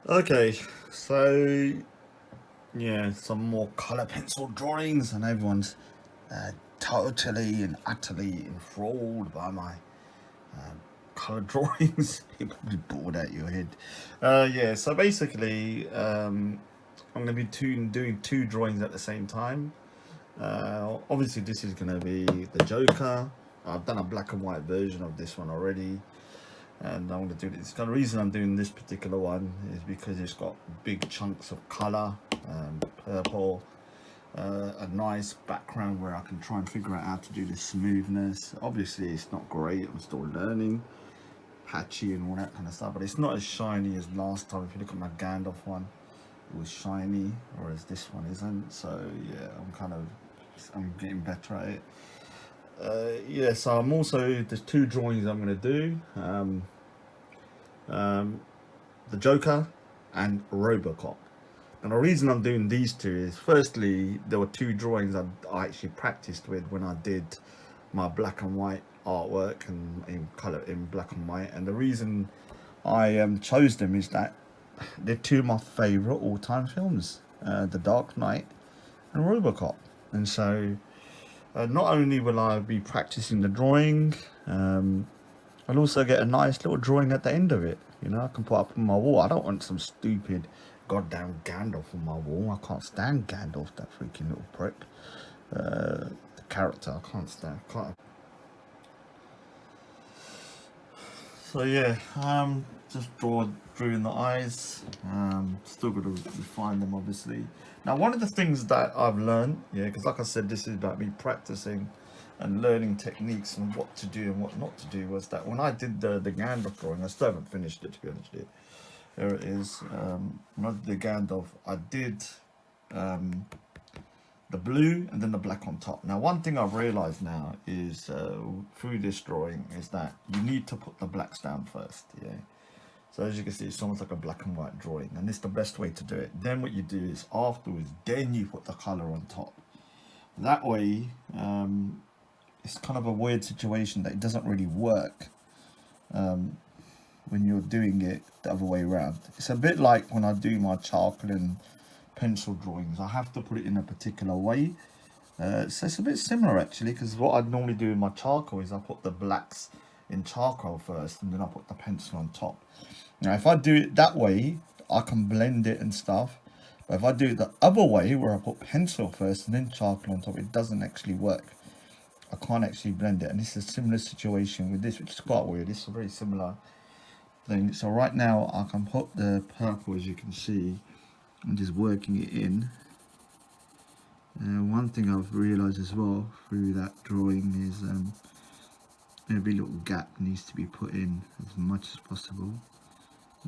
Okay, so yeah, some more color pencil drawings, and everyone's totally and utterly enthralled by my color drawings. You're probably bored out your head. Yeah, so basically, I'm going to be doing two drawings at the same time. Obviously, this is going to be the Joker. I've done a black and white version of this one already, and I'm going to do this. The reason I'm doing this particular one is because it's got big chunks of color, purple, a nice background where I can try and figure out how to do the smoothness. Obviously, it's not great. I'm still learning, patchy and all that kind of stuff, but it's not as shiny as last time. If you look at my Gandalf one, it was shiny, whereas this one isn't. So yeah, I'm getting better at it. Yeah, so there's two drawings I'm going to do. The Joker and Robocop. And the reason I'm doing these two is, firstly, there were two drawings I actually practiced with when I did my black and white artwork and in color, in black and white. And the reason I chose them is that they're two of my favorite all-time films, The Dark Knight and Robocop. And so not only will I be practicing the drawing, I'll also get a nice little drawing at the end of it. You know, I can put up on my wall. I don't want some stupid goddamn Gandalf on my wall. I can't stand Gandalf, that freaking little prick. The character, I can't stand. So yeah, just drew in the eyes. Still got to refine them, obviously. Now, one of the things that I've learned, yeah, because like I said, this is about me practicing and learning techniques and what to do and what not to do, was that when I did the Gandalf drawing, I still haven't finished it, to be honest with you. There it is. When I did the Gandalf, I did the blue and then the black on top. Now, one thing I've realized now is through this drawing is that you need to put the blacks down first. Yeah. So as you can see, it's almost like a black and white drawing, and it's the best way to do it. Then what you do is afterwards, then you put the color on top. That way, it's kind of a weird situation that it doesn't really work when you're doing it the other way around. It's a bit like when I do my charcoal and pencil drawings. I have to put it in a particular way. So it's a bit similar actually, because what I'd normally do in my charcoal is I put the blacks in charcoal first and then I put the pencil on top. Now if I do it that way, I can blend it and stuff. But if I do it the other way, where I put pencil first and then charcoal on top, it doesn't actually work. I can't actually blend it. And this is a similar situation with this, which is quite weird. It's a very similar thing. So right now I can put the purple, as you can see, I'm just working it in. One thing I've realised as well through that drawing is every little gap needs to be put in as much as possible.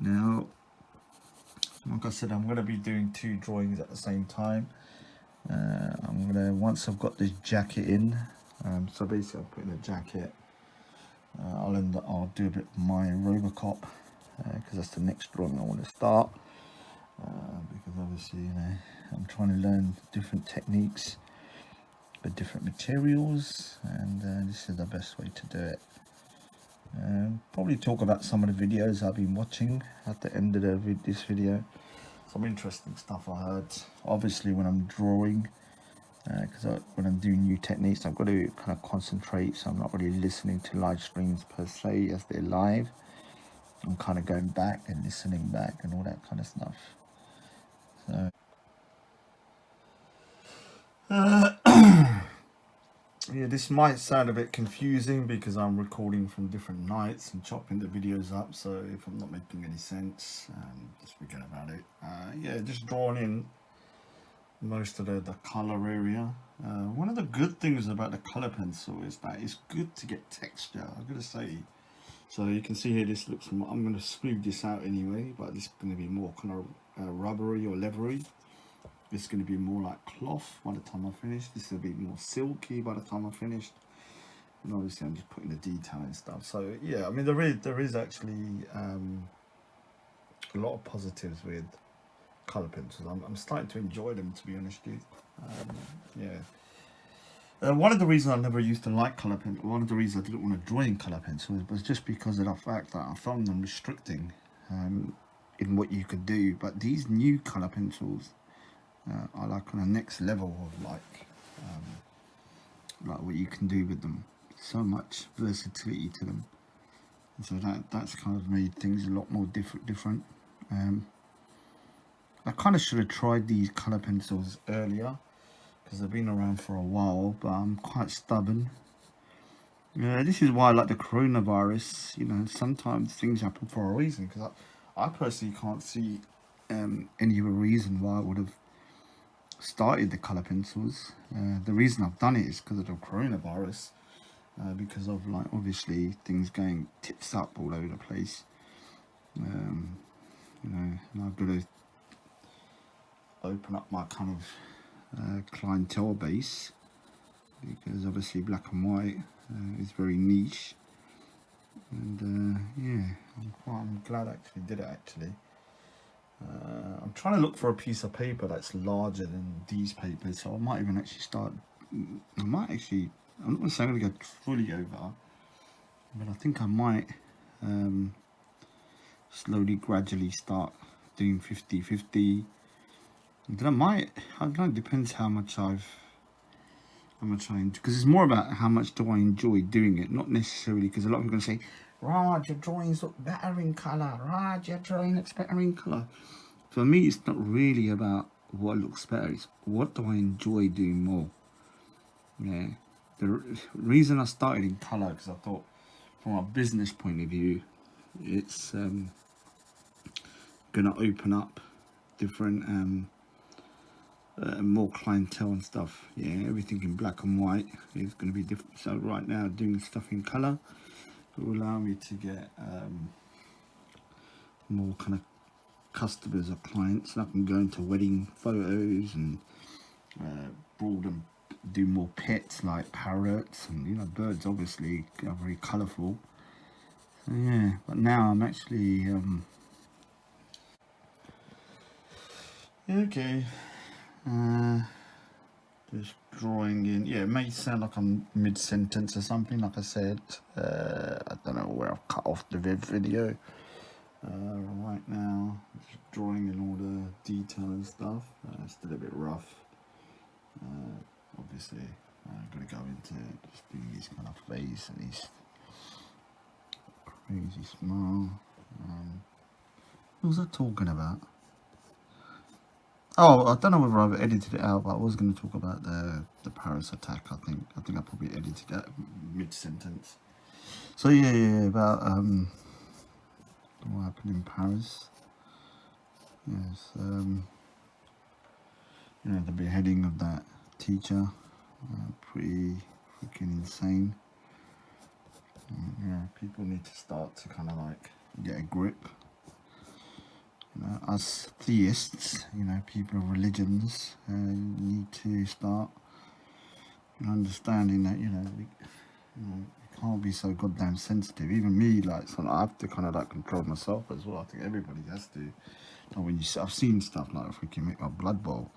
Now, like I said, I'm going to be doing two drawings at the same time. Once I've got this jacket in, so basically I'll put in a jacket. I'll do a bit of my Robocop, because that's the next drawing I want to start. Because obviously, you know, I'm trying to learn different techniques with different materials, and this is the best way to do it. Probably talk about some of the videos I've been watching at the end of this video. Some interesting stuff I heard. Obviously, when I'm drawing, because when I'm doing new techniques, I've got to kind of concentrate, so I'm not really listening to live streams per se as they're live. I'm kind of going back and listening back and all that kind of stuff. So yeah, this might sound a bit confusing because I'm recording from different nights and chopping the videos up, so if I'm not making any sense, just forget about it. Yeah, just drawing in most of the color area. One of the good things about the color pencil is that it's good to get texture, I'm gonna say. So you can see here, this looks more, I'm gonna smooth this out anyway, but this is gonna be more kind of rubbery or leathery. It's going to be more like cloth by the time I finish. This will be more silky by the time I finished. And obviously I'm just putting the detail and stuff. So yeah, I mean there is actually a lot of positives with colour pencils. I'm starting to enjoy them, to be honest with you. Yeah. One of the reasons I never used to like colour pencil, one of the reasons I didn't want to draw in colour pencils was just because of the fact that I found them restricting. in what you could do. But these new colour pencils are like on a next level of like what you can do with them. So much versatility to them. And so that's kind of made things a lot more different. I kind of should have tried these colour pencils earlier because they've been around for a while, but I'm quite stubborn. This is why I like the coronavirus. You know, sometimes things happen for a reason, because I personally can't see any other reason why I would have started the colour pencils. The reason I've done it is because of the coronavirus, because of, like, obviously things going tits up all over the place. You know, and I've got to open up my kind of clientele base, because obviously black and white is very niche. And yeah, I'm glad I actually did it. I'm trying to look for a piece of paper that's larger than these papers, so I might even actually start. I'm not going to say I'm going to go fully over, but I think I might slowly, gradually start doing 50-50. And then I don't know, it depends how much I enjoy, because it's more about how much do I enjoy doing it, not necessarily, because a lot of people are going to say, Raj, your drawings look better in colour, Raj, your drawing looks better in colour. For me, it's not really about what looks better, it's what do I enjoy doing more. Yeah, the reason I started in colour, because I thought from a business point of view, it's going to open up different more clientele and stuff. Yeah, everything in black and white is going to be different. So right now, doing stuff in colour will allow me to get more kind of customers or clients, and I can go into wedding photos and broaden, do more pets like parrots, and you know, birds obviously are very colourful. So yeah, but now I'm actually okay. Just drawing in. Yeah, it may sound like I'm mid-sentence or something, like I said. I don't know where I've cut off the video. Right now, just drawing in all the detail and stuff. It's still a bit rough. Obviously, I'm going to go into just doing these kind of face and these crazy smile. What was I talking about? Oh, I don't know whether I've edited it out, but I was going to talk about the Paris attack. I think I probably edited that mid-sentence. So yeah, about what happened in Paris. Yes, you know, the beheading of that teacher, pretty freaking insane. Yeah, people need to start to kind of like get a grip. You know, us theists, you know, people of religions, need to start understanding that, you know, you can't be so goddamn sensitive. Even me, like, so I have to kind of like control myself as well. I think everybody has to. You know, when I've seen stuff like freaking make my blood boil,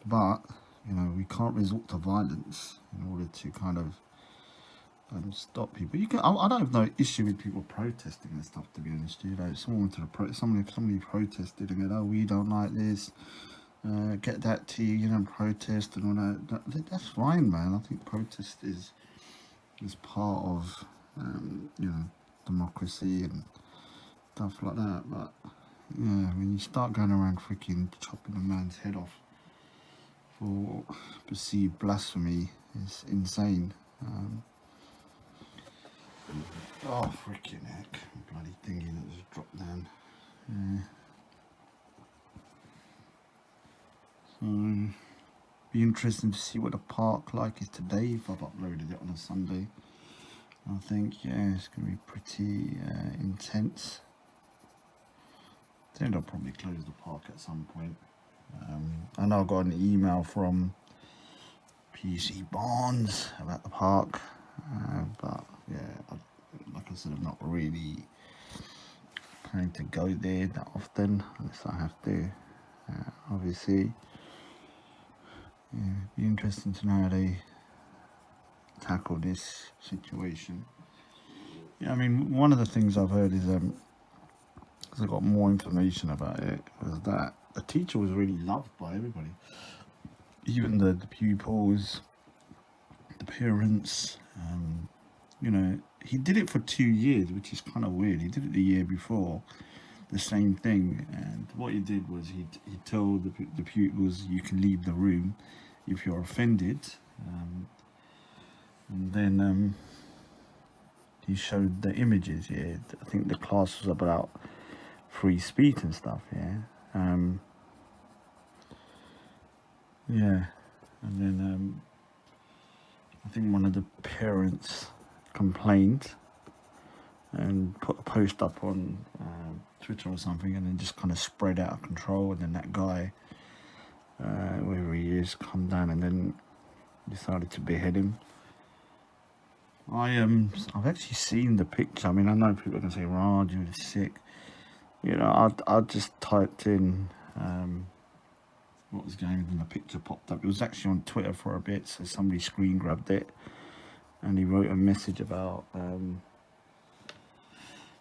but you know, we can't resort to violence in order to kind of stop people. You can. I don't have no issue with people protesting and stuff. To be honest, you know, if someone wanted to somebody protested and go, "Oh, we don't like this," get that to you know, protest and all that. That's fine, man. I think protest is part of you know, democracy and stuff like that. But yeah, when you start going around freaking chopping a man's head off for perceived blasphemy, it's insane. Oh, freaking heck. Bloody thingy that just dropped down. Yeah. So, be interesting to see what the park like is today, if I've uploaded it on a Sunday. I think, yeah, it's going to be pretty intense. I think I'll probably close the park at some point. I know I got an email from PC Barnes about the park, but yeah, like I said, I'm not really planning to go there that often unless I have to. Obviously, yeah, it'd be interesting to know how they tackle this situation. Yeah, I mean, one of the things I've heard is because I got more information about it, was that the teacher was really loved by everybody, even the pupils, the parents. You know, he did it for 2 years, which is kind of weird. He did it the year before, the same thing, and what he did was he told the pupils, you can leave the room if you're offended, and then he showed the images. Yeah, I think the class was about free speech and stuff. Yeah, and then I think one of the parents complained and put a post up on Twitter or something, and then just kind of spread out of control. And then that guy, wherever he is, come down and then decided to behead him. I've actually seen the picture. I mean, I know people are gonna say, "Raj, you're sick." You know, I just typed in what was going on, and the picture popped up. It was actually on Twitter for a bit, so somebody screen grabbed it, and he wrote a message about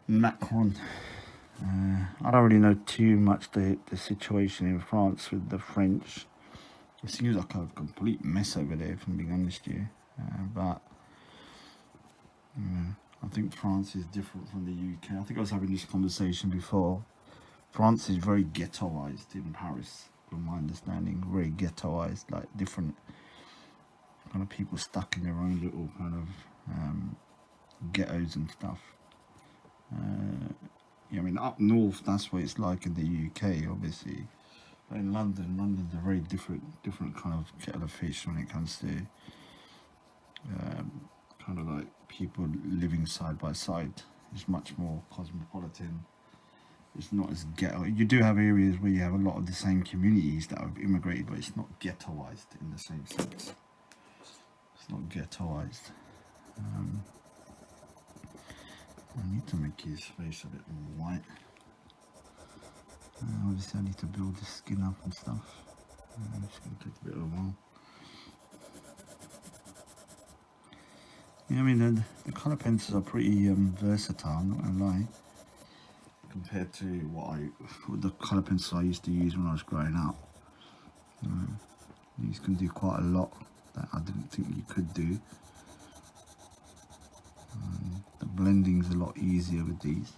Macron. I don't really know too much the situation in France with the French. It seems like a complete mess over there, if I'm being honest with you. But I think France is different from the UK. I think I was having this conversation before. France is very ghettoized in Paris, from my understanding. Very ghettoized, like different kind of people stuck in their own little kind of ghettos and stuff. Yeah, I mean, up north, that's what it's like in the UK, obviously. But in London's a very different kind of kettle of fish when it comes to kind of like people living side by side. It's much more cosmopolitan. It's not as ghetto. You do have areas where you have a lot of the same communities that have immigrated, but it's not ghettoized in the same sense. It's not ghettoized. I need to make his face a bit more white. Obviously I need to build the skin up and stuff. It's going to take a bit of a while. Yeah, I mean, the colour pencils are pretty versatile, I'm not going to lie, compared to what the colour pencils I used to use when I was growing up. These can do quite a lot that I didn't think you could do. The blending's a lot easier with these.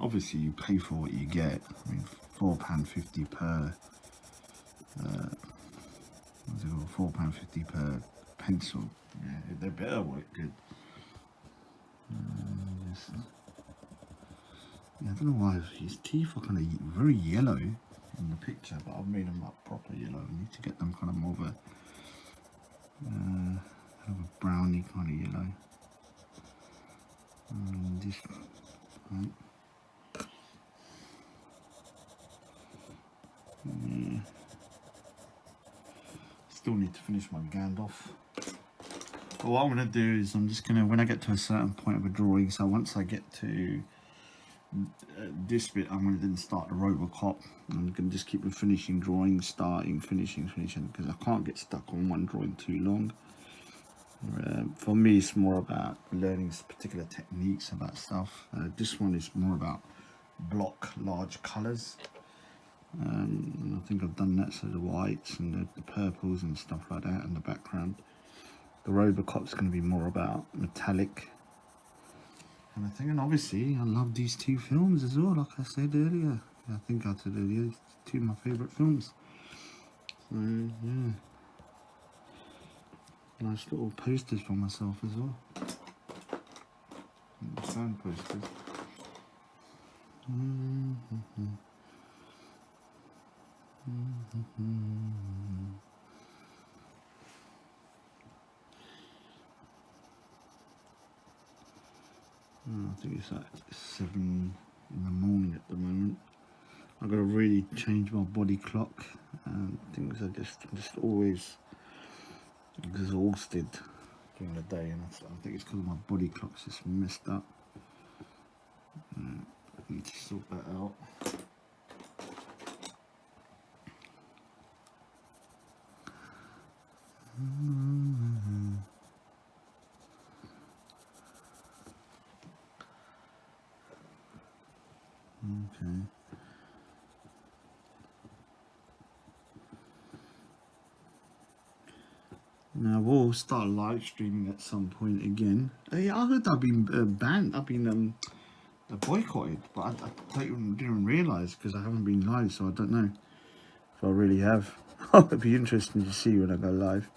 Obviously you pay for what you get. I mean, £4.50 per £4.50 per pencil. Yeah, they better work good. Yeah, I don't know why his teeth are kind of very yellow in the picture, but I've made them up proper yellow. I need to get them kind of more of a browny kind of yellow. This, right. Yeah. Still need to finish my Gandalf. But what I'm going to do is I'm just going to, when I get to a certain point of a drawing, so once I get to this bit, I'm going to then start the Robocop. I'm going to just keep finishing drawing, starting, finishing, because I can't get stuck on one drawing too long. For me, it's more about learning particular techniques about stuff. This one is more about block large colours. And I think I've done that, so the whites and the purples and stuff like that in the background. The Robocop's going to be more about metallic kind of thing, and obviously I love these two films as well, like I said earlier. I think I said earlier, it's two of my favourite films. So yeah, nice little posters for myself as well. Sound posters. I think it's like 7 in the morning at the moment. I've got to really change my body clock, and things are just always exhausted during the day, and I think it's because my body clock's just messed up. I need to sort that out. Okay. Now we'll start live streaming at some point again. Yeah, I heard I've been banned. I've been boycotted, but I didn't realise because I haven't been live, so I don't know if I really have. It'd be interesting to see when I go live.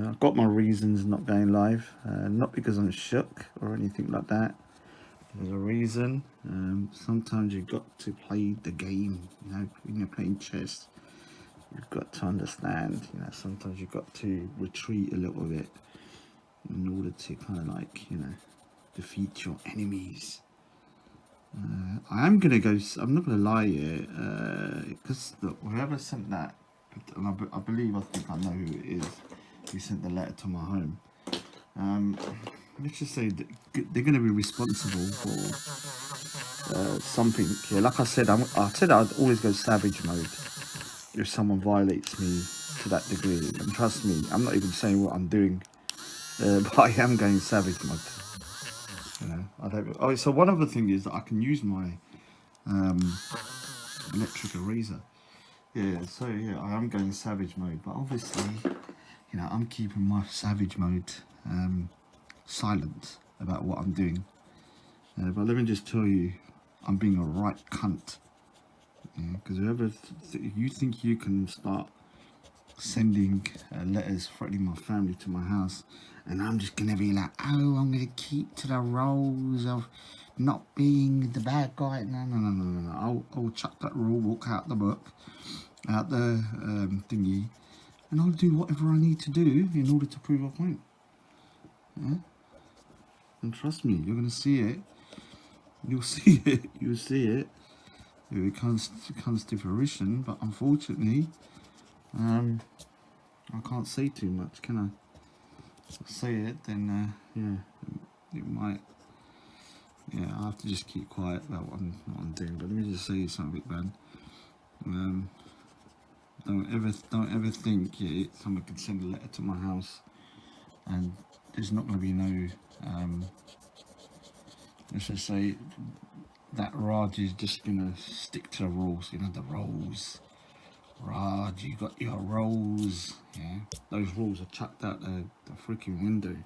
I've got my reasons not going live, not because I'm shook or anything like that. There's a reason. Sometimes you've got to play the game. You know, when you're playing chess, you've got to understand. You know, sometimes you've got to retreat a little bit in order to kind of like, you know, defeat your enemies. I am gonna go. I'm not gonna lie here, because whoever sent that, and I believe, I think I know who it is, who sent the letter to my home. Let's just say that they're gonna be responsible for something. Yeah, like I said, I'd always go savage mode if someone violates me to that degree. And trust me, I'm not even saying what I'm doing, but I am going savage mode. You know, I don't. Oh, so one other thing is that I can use my electric eraser. Yeah, so yeah, I am going savage mode, but obviously, you know, I'm keeping my savage mode silent about what I'm doing. But let me just tell you, I'm being a right cunt. Because whoever you think you can start sending letters threatening my family to my house, and I'm just gonna be like, oh, I'm gonna keep to the roles of not being the bad guy. No. I'll chuck that rule, walk out the book, out the thingy, and I'll do whatever I need to do in order to prove a point. Yeah? And trust me, you're gonna see it. You'll see it. You'll see it. If it comes to fruition, but unfortunately, I can't say too much, can I? If I say it, then yeah, it might. Yeah, I have to just keep quiet about what I'm doing. But let me just say something, man. Don't ever think someone can send a letter to my house, and there's not going to be no. Let's just say that Raj is just going to stick to the rules. You know, the rules. Raj, you got your rules. Yeah, those rules are chucked out the freaking window.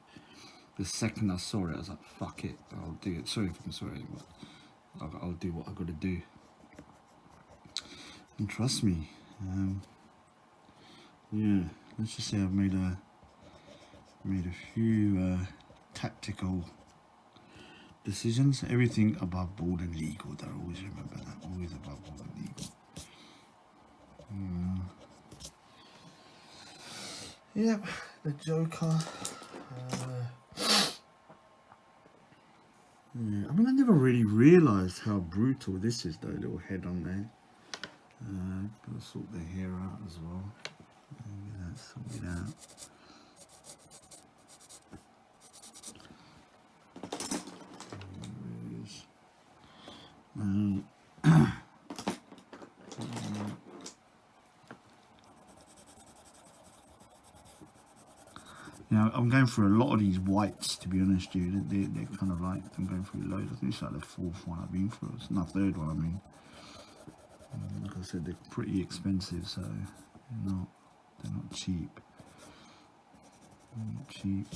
The second I saw it, I was like, fuck it, I'll do it. Sorry if I'm swearing, but I'll do what I got to do. And trust me, yeah, let's just say I've made a few tactical decisions. Everything above board and legal, though. Always remember that. Always above board and legal. Yep, the Joker. Yeah, I mean, I never really realised how brutal this is, though. Little head on there. Gotta sort the hair out as well. Get that sorted out. Yeah, I'm going through a lot of these whites, to be honest with you. They're kind of like, I'm going through loads. I think it's like the fourth one I've been through. It's not the third one, I mean. Like I said, they're pretty expensive, so they're not cheap. Not cheap.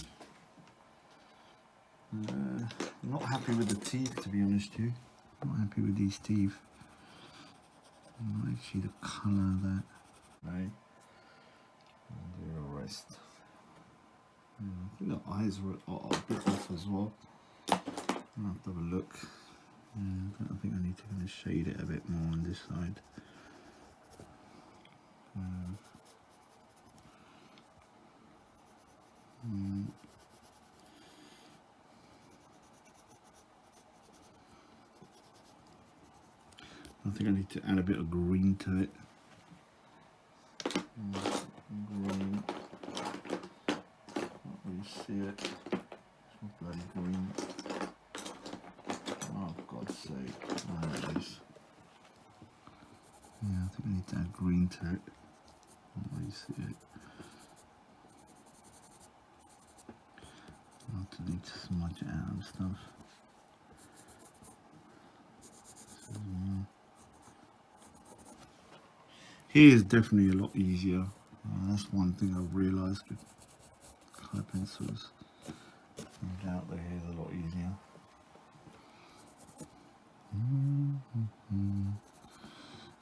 Not happy with the teeth, to be honest with you. Not happy with these teeth. Not actually the colour of that. Right. And the rest. I think the eyes were a bit off as well. I'll have to have a look. I think I need to kind of shade it a bit more on this side. I think I need to add a bit of green to it. Green. Can't really see it. It's not bloody green. Oh, for God's sake. There it is. Yeah, I think I need to add green to it. Can't really see it. I'll need to smudge it out and stuff. Here is definitely a lot easier. That's one thing I've realised with colour pencils. No doubt that here is a lot easier.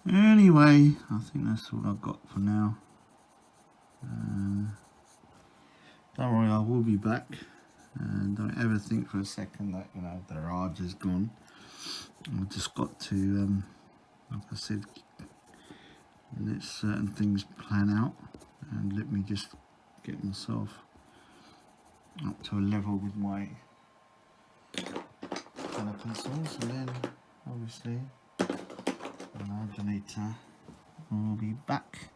Anyway, I think that's all I've got for now. Don't worry, I will be back. And don't ever think for a second that, you know, the Raj is gone. I've just got to, like I said, let certain things plan out, and let me just get myself up to a level with my colour pencils, and then obviously Janita will be back.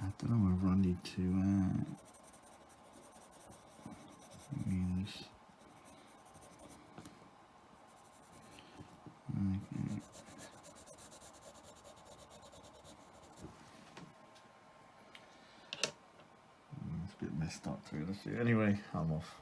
I don't know whether I need to use. Okay. It's a bit messed up too. Let's see. Anyway, I'm off.